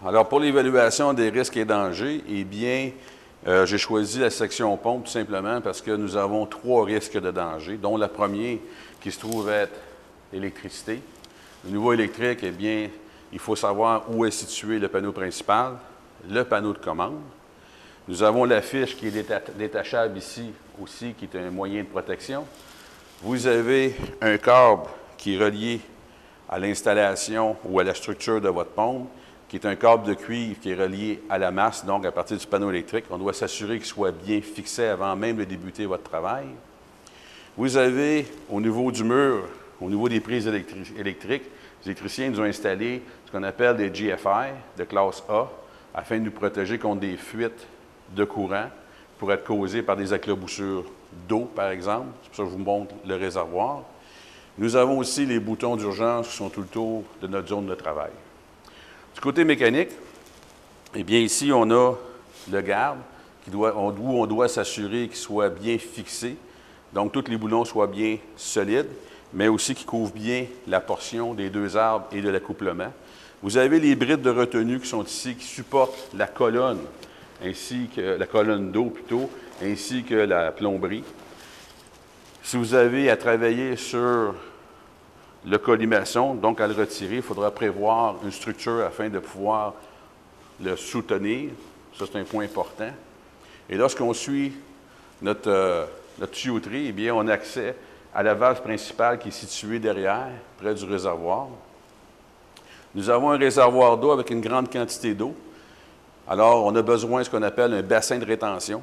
Alors, pour l'évaluation des risques et dangers, eh bien, j'ai choisi la section pompe tout simplement parce que nous avons 3 risques de danger, dont le premier qui se trouve être l'électricité. Au niveau électrique, eh bien, il faut savoir où est situé le panneau principal, le panneau de commande. Nous avons la fiche qui est détachable ici aussi, qui est un moyen de protection. Vous avez un câble qui est relié à l'installation ou à la structure de votre pompe, qui est un câble de cuivre qui est relié à la masse, donc à partir du panneau électrique. On doit s'assurer qu'il soit bien fixé avant même de débuter votre travail. Vous avez, au niveau du mur, au niveau des prises électriques, les électriciens nous ont installé ce qu'on appelle des GFI de classe A, afin de nous protéger contre des fuites de courant qui pourraient être causées par des éclaboussures d'eau, par exemple. C'est pour ça que je vous montre le réservoir. Nous avons aussi les boutons d'urgence qui sont tout le tour de notre zone de travail. Du côté mécanique, eh bien ici, on a le garde où on doit s'assurer qu'il soit bien fixé, donc tous les boulons soient bien solides, mais aussi qu'il couvre bien la portion des 2 arbres et de l'accouplement. Vous avez les brides de retenue qui sont ici, qui supportent la colonne, ainsi que la colonne d'eau plutôt, ainsi que la plomberie. Si vous avez à travailler sur le colimaçon, donc à le retirer, il faudra prévoir une structure afin de pouvoir le soutenir. Ça, c'est un point important. Et lorsqu'on suit notre tuyauterie, eh bien, on a accès à la valve principale qui est située derrière, près du réservoir. Nous avons un réservoir d'eau avec une grande quantité d'eau. Alors, on a besoin de ce qu'on appelle un bassin de rétention.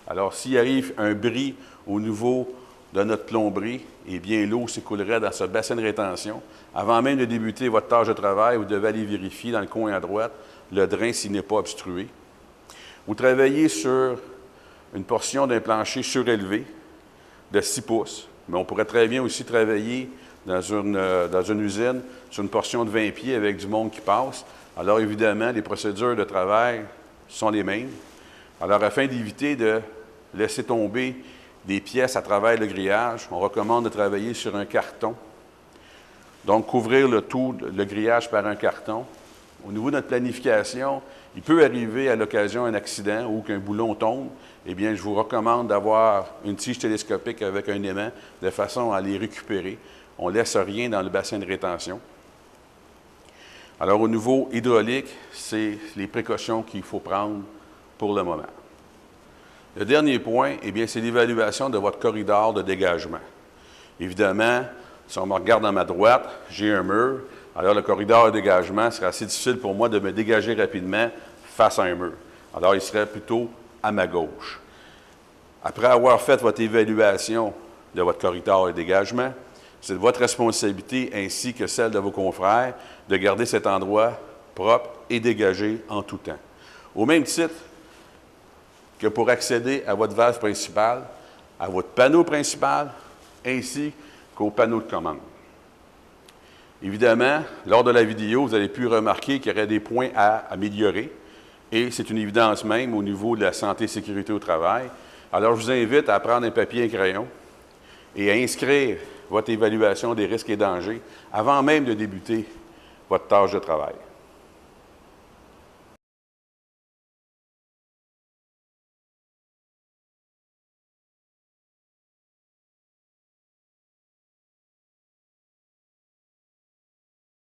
Alors, s'il arrive un bris au niveau de notre plomberie, eh bien, l'eau s'écoulerait dans ce bassin de rétention. Avant même de débuter votre tâche de travail, vous devez aller vérifier dans le coin à droite le drain s'il n'est pas obstrué. Vous travaillez sur une portion d'un plancher surélevé de 6 pouces, mais on pourrait très bien aussi travailler dans une usine sur une portion de 20 pieds avec du monde qui passe. Alors, évidemment, les procédures de travail sont les mêmes. Alors, afin d'éviter de laisser tomber des pièces à travers le grillage, on recommande de travailler sur un carton. Donc, couvrir le grillage par un carton. Au niveau de notre planification, il peut arriver à l'occasion un accident ou qu'un boulon tombe. Eh bien, je vous recommande d'avoir une tige télescopique avec un aimant de façon à les récupérer. On ne laisse rien dans le bassin de rétention. Alors, au niveau hydraulique, c'est les précautions qu'il faut prendre pour le moment. Le dernier point, eh bien, c'est l'évaluation de votre corridor de dégagement. Évidemment, si on me regarde à ma droite, j'ai un mur. Alors, le corridor de dégagement serait assez difficile pour moi de me dégager rapidement face à un mur. Alors, il serait plutôt à ma gauche. Après avoir fait votre évaluation de votre corridor de dégagement, c'est de votre responsabilité ainsi que celle de vos confrères de garder cet endroit propre et dégagé en tout temps. Au même titre que pour accéder à votre valve principale, à votre panneau principal, ainsi qu'au panneau de commande. Évidemment, lors de la vidéo, vous avez pu remarquer qu'il y aurait des points à améliorer, et c'est une évidence même au niveau de la santé et sécurité au travail. Alors, je vous invite à prendre un papier et un crayon et à inscrire votre évaluation des risques et dangers avant même de débuter votre tâche de travail.